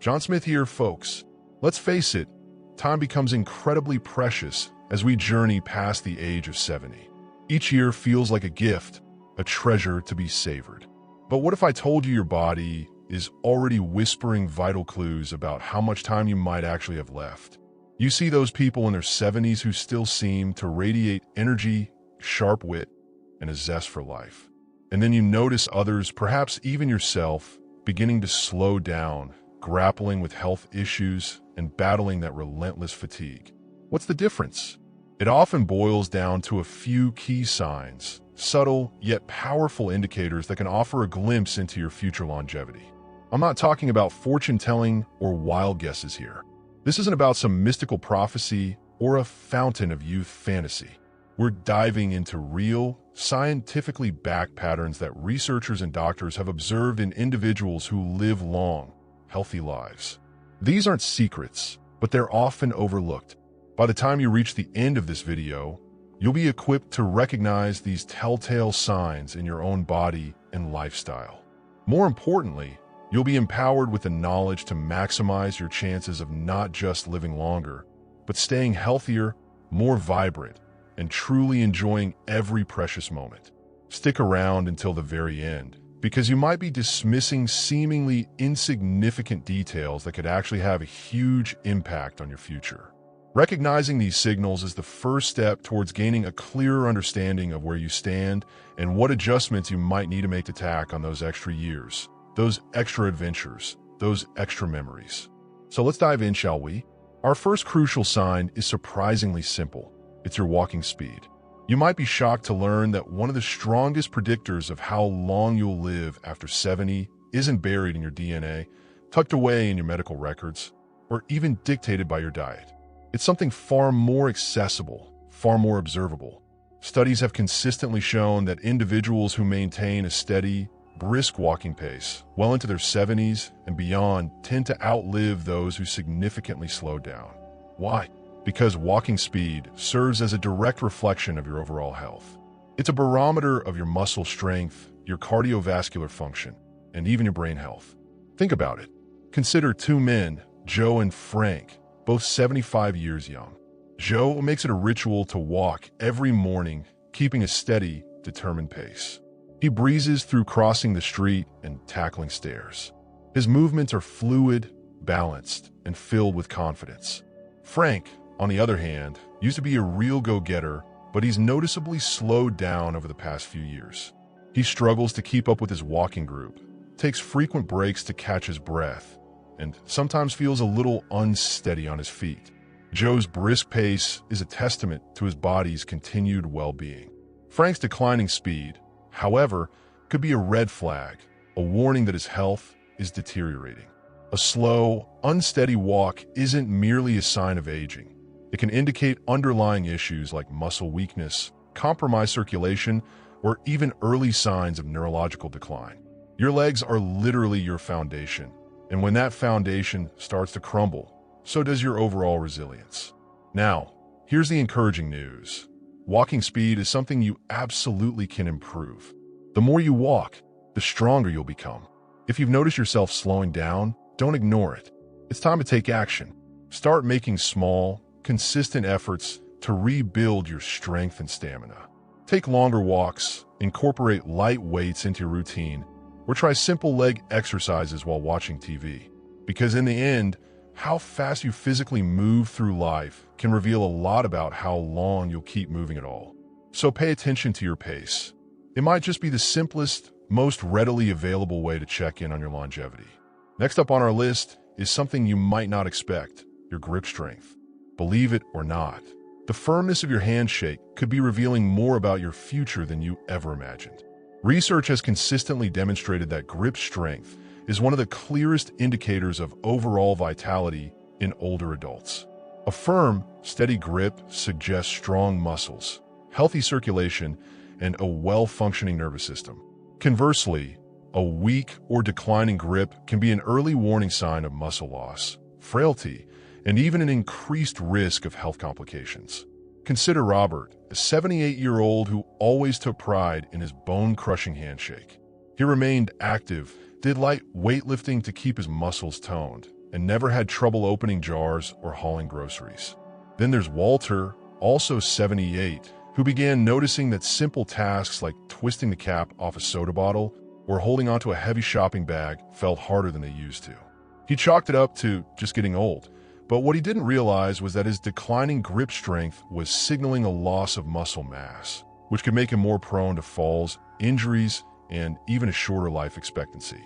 John Smith here, folks. Let's face it, time becomes incredibly precious as we journey past the age of 70. Each year feels like a gift, a treasure to be savored. But what if I told you your body is already whispering vital clues about how much time you might actually have left? You see those people in their 70s who still seem to radiate energy, sharp wit, and a zest for life. And then you notice others, perhaps even yourself, beginning to slow down, grappling with health issues and battling that relentless fatigue. What's the difference? It often boils down to a few key signs, subtle yet powerful indicators that can offer a glimpse into your future longevity. I'm not talking about fortune-telling or wild guesses here. This isn't about some mystical prophecy or a fountain of youth fantasy. We're diving into real, scientifically backed patterns that researchers and doctors have observed in individuals who live long, healthy lives. These aren't secrets, but they're often overlooked. By the time you reach the end of this video, you'll be equipped to recognize these telltale signs in your own body and lifestyle. More importantly, you'll be empowered with the knowledge to maximize your chances of not just living longer, but staying healthier, more vibrant, and truly enjoying every precious moment. Stick around until the very end, because you might be dismissing seemingly insignificant details that could actually have a huge impact on your future. Recognizing these signals is the first step towards gaining a clearer understanding of where you stand and what adjustments you might need to make to tack on those extra years, those extra adventures, those extra memories. So let's dive in, shall we? Our first crucial sign is surprisingly simple. It's your walking speed. You might be shocked to learn that one of the strongest predictors of how long you'll live after 70 isn't buried in your DNA, tucked away in your medical records, or even dictated by your diet. It's something far more accessible, far more observable. Studies have consistently shown that individuals who maintain a steady, brisk walking pace well into their 70s and beyond tend to outlive those who significantly slow down. Why? Because walking speed serves as a direct reflection of your overall health. It's a barometer of your muscle strength, your cardiovascular function, and even your brain health. Think about it. Consider two men, Joe and Frank, both 75 years young. Joe makes it a ritual to walk every morning, keeping a steady, determined pace. He breezes through crossing the street and tackling stairs. His movements are fluid, balanced, and filled with confidence. Frank, on the other hand, used to be a real go-getter, but he's noticeably slowed down over the past few years. He struggles to keep up with his walking group, takes frequent breaks to catch his breath, and sometimes feels a little unsteady on his feet. Joe's brisk pace is a testament to his body's continued well-being. Frank's declining speed, however, could be a red flag, a warning that his health is deteriorating. A slow, unsteady walk isn't merely a sign of aging. It can indicate underlying issues like muscle weakness, compromised circulation, or even early signs of neurological decline. Your legs are literally your foundation, and when that foundation starts to crumble, so does your overall resilience. Now, here's the encouraging news. Walking speed is something you absolutely can improve. The more you walk, the stronger you'll become. If you've noticed yourself slowing down, don't ignore it. It's time to take action. Start making small, consistent efforts to rebuild your strength and stamina. Take longer walks, incorporate light weights into your routine, or try simple leg exercises while watching TV. Because in the end, how fast you physically move through life can reveal a lot about how long you'll keep moving at all. So pay attention to your pace. It might just be the simplest, most readily available way to check in on your longevity. Next up on our list is something you might not expect, your grip strength. Believe it or not, the firmness of your handshake could be revealing more about your future than you ever imagined. Research has consistently demonstrated that grip strength is one of the clearest indicators of overall vitality in older adults. A firm, steady grip suggests strong muscles, healthy circulation, and a well-functioning nervous system. Conversely, a weak or declining grip can be an early warning sign of muscle loss, frailty, and even an increased risk of health complications. Consider Robert, a 78-year-old who always took pride in his bone-crushing handshake. He remained active, did light weightlifting to keep his muscles toned, and never had trouble opening jars or hauling groceries. Then there's Walter, also 78, who began noticing that simple tasks like twisting the cap off a soda bottle or holding onto a heavy shopping bag felt harder than they used to. He chalked it up to just getting old, but what he didn't realize was that his declining grip strength was signaling a loss of muscle mass, which could make him more prone to falls, injuries, and even a shorter life expectancy.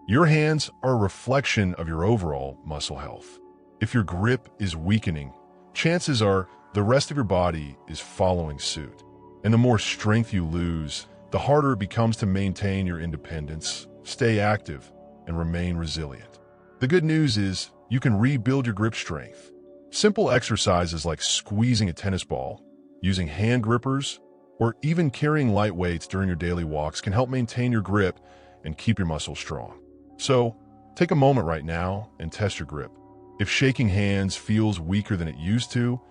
Your hands are a reflection of your overall muscle health. If your grip is weakening, chances are the rest of your body is following suit. And the more strength you lose, the harder it becomes to maintain your independence, stay active, and remain resilient. The good news is you can rebuild your grip strength. Simple exercises like squeezing a tennis ball, using hand grippers, or even carrying light weights during your daily walks can help maintain your grip and keep your muscles strong. So, take a moment right now and test your grip. If shaking hands feels weaker than it used to,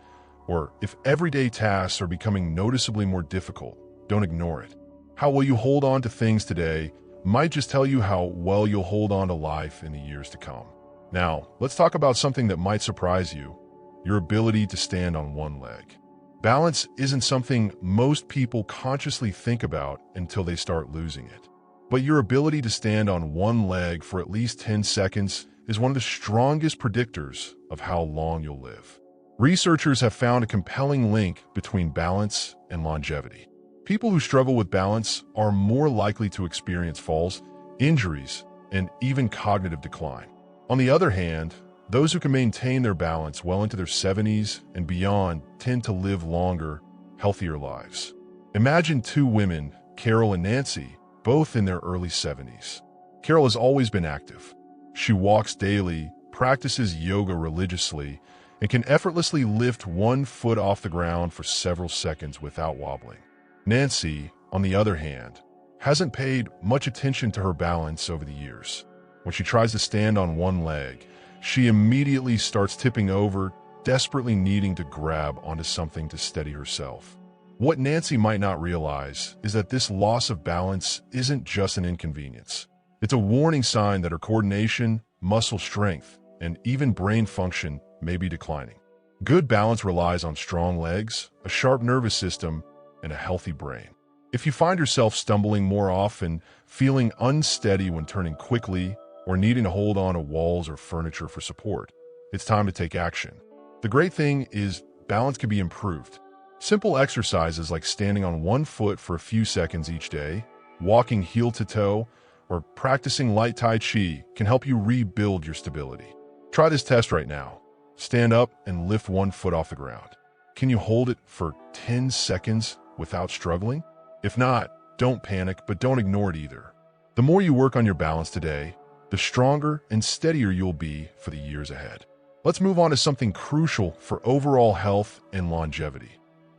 or if everyday tasks are becoming noticeably more difficult, don't ignore it. How well you hold on to things today might just tell you how well you'll hold on to life in the years to come. Now, let's talk about something that might surprise you: your ability to stand on one leg. Balance isn't something most people consciously think about until they start losing it. But your ability to stand on one leg for at least 10 seconds is one of the strongest predictors of how long you'll live. Researchers have found a compelling link between balance and longevity. People who struggle with balance are more likely to experience falls, injuries, and even cognitive decline. On the other hand, those who can maintain their balance well into their 70s and beyond tend to live longer, healthier lives. Imagine two women, Carol and Nancy, both in their early 70s. Carol has always been active. She walks daily, practices yoga religiously, and can effortlessly lift one foot off the ground for several seconds without wobbling. Nancy, on the other hand, hasn't paid much attention to her balance over the years. When she tries to stand on one leg, she immediately starts tipping over, desperately needing to grab onto something to steady herself. What Nancy might not realize is that this loss of balance isn't just an inconvenience. It's a warning sign that her coordination, muscle strength, and even brain function may be declining. Good balance relies on strong legs, a sharp nervous system, and a healthy brain. If you find yourself stumbling more often, feeling unsteady when turning quickly, or needing to hold on to walls or furniture for support, it's time to take action. The great thing is balance can be improved. Simple exercises like standing on one foot for a few seconds each day, walking heel to toe, or practicing light Tai Chi can help you rebuild your stability. Try this test right now. Stand up and lift one foot off the ground. Can you hold it for 10 seconds without struggling? If not, don't panic, but don't ignore it either. The more you work on your balance today, the stronger and steadier you'll be for the years ahead. Let's move on to something crucial for overall health and longevity: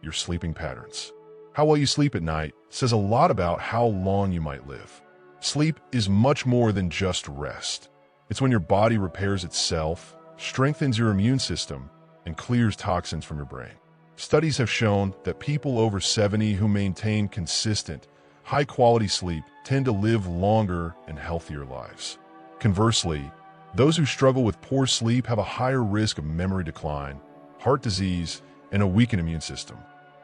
your sleeping patterns. How well you sleep at night says a lot about how long you might live. Sleep is much more than just rest. It's when your body repairs itself, strengthens your immune system, and clears toxins from your brain. Studies have shown that people over 70 who maintain consistent, high-quality sleep tend to live longer and healthier lives. Conversely, those who struggle with poor sleep have a higher risk of memory decline, heart disease, and a weakened immune system.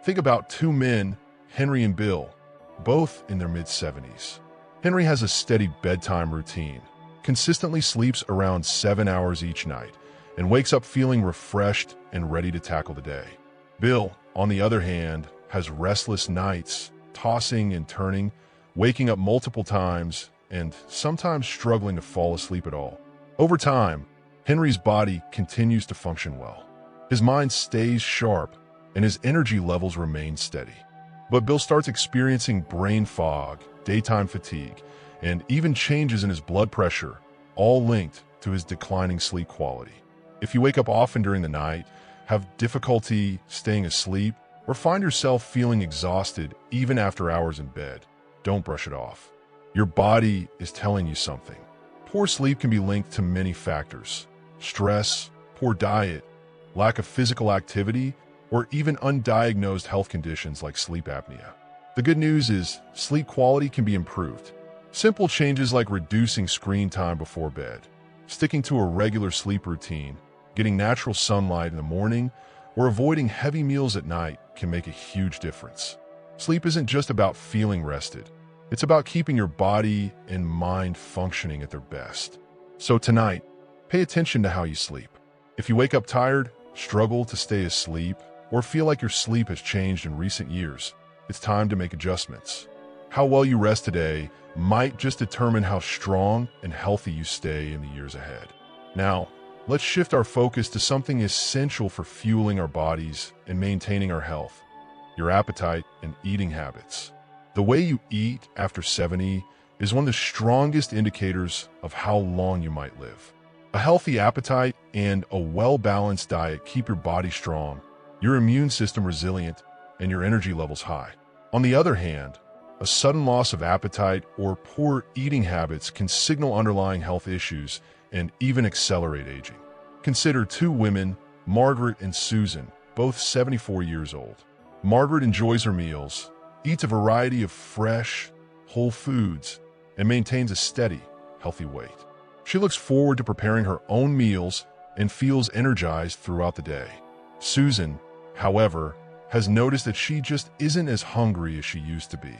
Think about two men, Henry and Bill, both in their mid-70s. Henry has a steady bedtime routine, consistently sleeps around 7 hours each night, and wakes up feeling refreshed and ready to tackle the day. Bill, on the other hand, has restless nights, tossing and turning, waking up multiple times, and sometimes struggling to fall asleep at all. Over time, Henry's body continues to function well. His mind stays sharp, and his energy levels remain steady. But Bill starts experiencing brain fog, daytime fatigue, and even changes in his blood pressure, all linked to his declining sleep quality. If you wake up often during the night, have difficulty staying asleep, or find yourself feeling exhausted even after hours in bed, don't brush it off. Your body is telling you something. Poor sleep can be linked to many factors: stress, poor diet, lack of physical activity, or even undiagnosed health conditions like sleep apnea. The good news is sleep quality can be improved. Simple changes like reducing screen time before bed, Sticking to a regular sleep routine, getting natural sunlight in the morning, or avoiding heavy meals at night can make a huge difference. Sleep isn't just about feeling rested. It's about keeping your body and mind functioning at their best. So tonight, pay attention to how you sleep. If you wake up tired, struggle to stay asleep, or feel like your sleep has changed in recent years, it's time to make adjustments. How well you rest today might just determine how strong and healthy you stay in the years ahead. Now, let's shift our focus to something essential for fueling our bodies and maintaining our health: your appetite and eating habits. The way you eat after 70 is one of the strongest indicators of how long you might live. A healthy appetite and a well-balanced diet keep your body strong, your immune system resilient, and your energy levels high. On the other hand, a sudden loss of appetite or poor eating habits can signal underlying health issues and even accelerate aging. Consider two women, Margaret and Susan, both 74 years old. Margaret enjoys her meals, eats a variety of fresh, whole foods, and maintains a steady, healthy weight. She looks forward to preparing her own meals and feels energized throughout the day. Susan, however, has noticed that she just isn't as hungry as she used to be.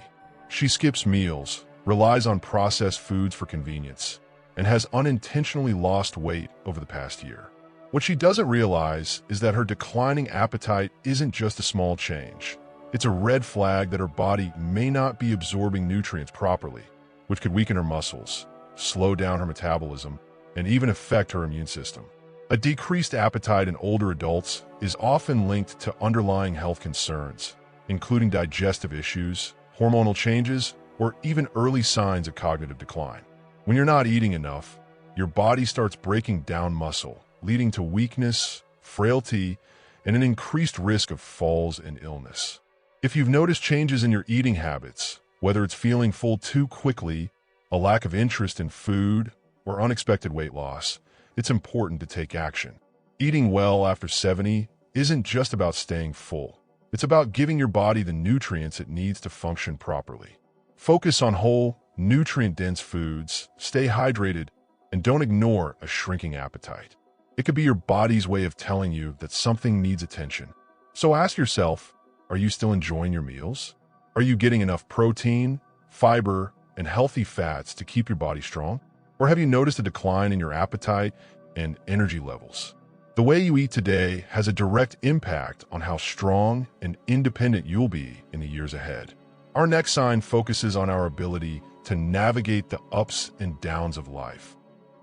She skips meals, relies on processed foods for convenience, and has unintentionally lost weight over the past year. What she doesn't realize is that her declining appetite isn't just a small change. It's a red flag that her body may not be absorbing nutrients properly, which could weaken her muscles, slow down her metabolism, and even affect her immune system. A decreased appetite in older adults is often linked to underlying health concerns, including digestive issues, hormonal changes, or even early signs of cognitive decline. When you're not eating enough, your body starts breaking down muscle, leading to weakness, frailty, and an increased risk of falls and illness. If you've noticed changes in your eating habits, whether it's feeling full too quickly, a lack of interest in food, or unexpected weight loss, it's important to take action. Eating well after 70 isn't just about staying full. It's about giving your body the nutrients it needs to function properly. Focus on whole, nutrient-dense foods, stay hydrated, and don't ignore a shrinking appetite. It could be your body's way of telling you that something needs attention. So ask yourself, are you still enjoying your meals? Are you getting enough protein, fiber, and healthy fats to keep your body strong? Or have you noticed a decline in your appetite and energy levels? The way you eat today has a direct impact on how strong and independent you'll be in the years ahead. Our next sign focuses on our ability to navigate the ups and downs of life.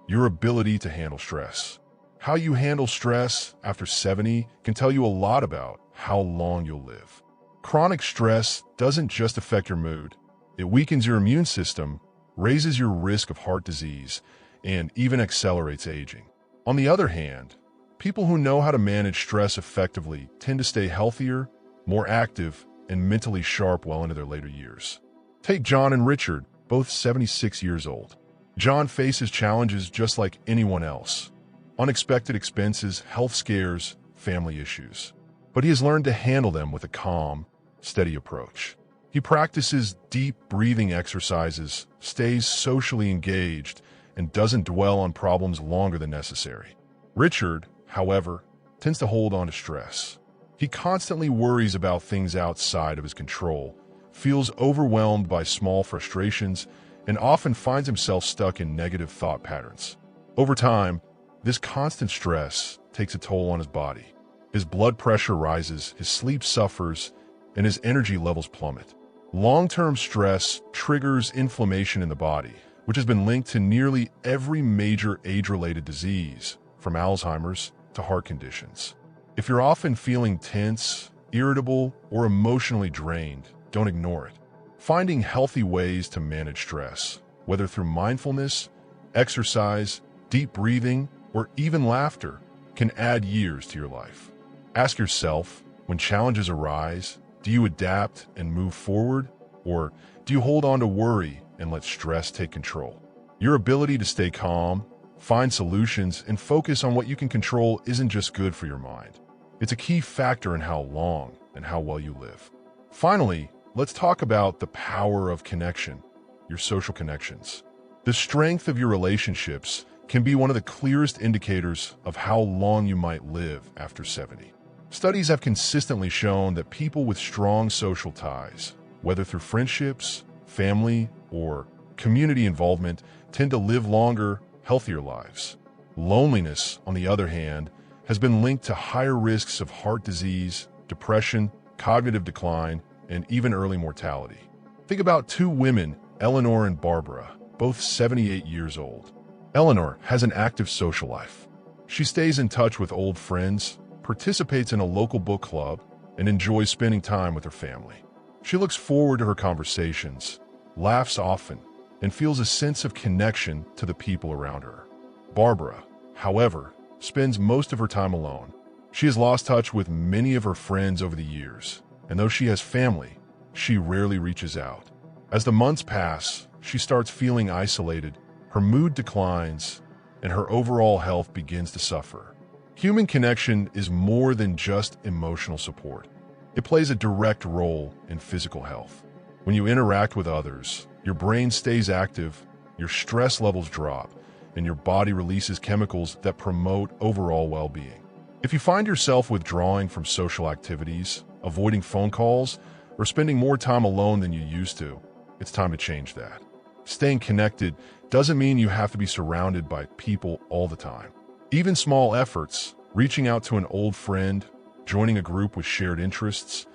Your ability to handle stress. How you handle stress after 70 can tell you a lot about how long you'll live. Chronic stress doesn't just affect your mood. It weakens your immune system, raises your risk of heart disease, and even accelerates aging. On the other hand, people who know how to manage stress effectively tend to stay healthier, more active, and mentally sharp well into their later years. Take John and Richard, both 76 years old. John faces challenges just like anyone else: unexpected expenses, health scares, family issues. But he has learned to handle them with a calm, steady approach. He practices deep breathing exercises, stays socially engaged, and doesn't dwell on problems longer than necessary. Richard, however, tends to hold on to stress. He constantly worries about things outside of his control, feels overwhelmed by small frustrations, and often finds himself stuck in negative thought patterns. Over time, this constant stress takes a toll on his body. His blood pressure rises, his sleep suffers, and his energy levels plummet. Long-term stress triggers inflammation in the body, which has been linked to nearly every major age-related disease, from Alzheimer's to heart conditions. If you're often feeling tense, irritable, or emotionally drained, don't ignore it. Finding healthy ways to manage stress, whether through mindfulness, exercise, deep breathing, or even laughter, can add years to your life. Ask yourself, when challenges arise, do you adapt and move forward, or do you hold on to worry and let stress take control? Your ability to stay calm, find solutions, and focus on what you can control isn't just good for your mind. It's a key factor in how long and how well you live. Finally, let's talk about the power of connection, your social connections. The strength of your relationships can be one of the clearest indicators of how long you might live after 70. Studies have consistently shown that people with strong social ties, whether through friendships, family, or community involvement, tend to live longer, healthier lives. Loneliness, on the other hand, has been linked to higher risks of heart disease, depression, cognitive decline, and even early mortality. Think about two women, Eleanor and Barbara, both 78 years old. Eleanor has an active social life. She stays in touch with old friends, participates in a local book club, and enjoys spending time with her family. She looks forward to her conversations, laughs often, and feels a sense of connection to the people around her. Barbara, however, spends most of her time alone. She has lost touch with many of her friends over the years, and though she has family, she rarely reaches out. As the months pass, she starts feeling isolated, her mood declines, and her overall health begins to suffer. Human connection is more than just emotional support. It plays a direct role in physical health. When you interact with others, your brain stays active, your stress levels drop, and your body releases chemicals that promote overall well-being. If you find yourself withdrawing from social activities, avoiding phone calls, or spending more time alone than you used to, it's time to change that. Staying connected doesn't mean you have to be surrounded by people all the time. Even small efforts, reaching out to an old friend, joining a group with shared interests,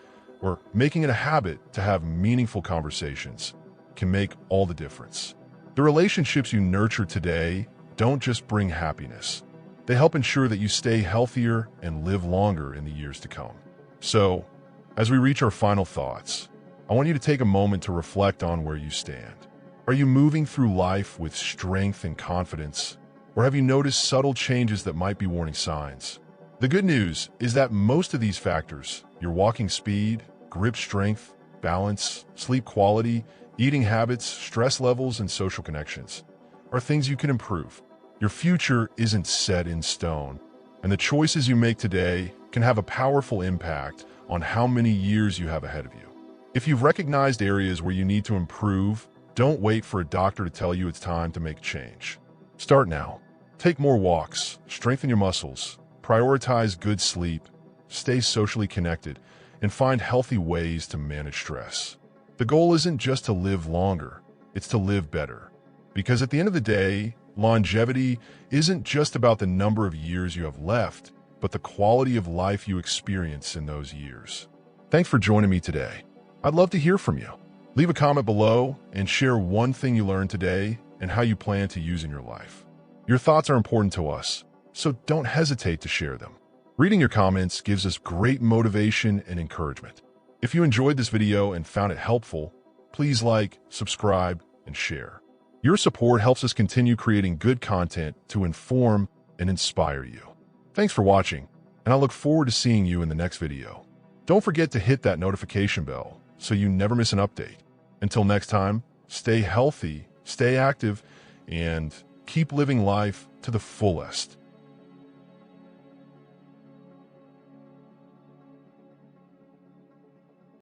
or making it a habit to have meaningful conversations, can make all the difference. The relationships you nurture today don't just bring happiness. They help ensure that you stay healthier and live longer in the years to come. So, as we reach our final thoughts, I want you to take a moment to reflect on where you stand. Are you moving through life with strength and confidence, or have you noticed subtle changes that might be warning signs? The good news is that most of these factors, your walking speed, grip strength, balance, sleep quality, eating habits, stress levels, and social connections, are things you can improve. Your future isn't set in stone, and the choices you make today can have a powerful impact on how many years you have ahead of you. If you've recognized areas where you need to improve, don't wait for a doctor to tell you it's time to make change. Start now. Take more walks, strengthen your muscles, prioritize good sleep, stay socially connected, and find healthy ways to manage stress. The goal isn't just to live longer, it's to live better. Because at the end of the day, longevity isn't just about the number of years you have left, but the quality of life you experience in those years. Thanks for joining me today. I'd love to hear from you. Leave a comment below and share one thing you learned today and how you plan to use in your life. Your thoughts are important to us, so don't hesitate to share them. Reading your comments gives us great motivation and encouragement. If you enjoyed this video and found it helpful, please like, subscribe, and share. Your support helps us continue creating good content to inform and inspire you. Thanks for watching, and I look forward to seeing you in the next video. Don't forget to hit that notification bell so you never miss an update. Until next time, stay healthy, stay active, and keep living life to the fullest.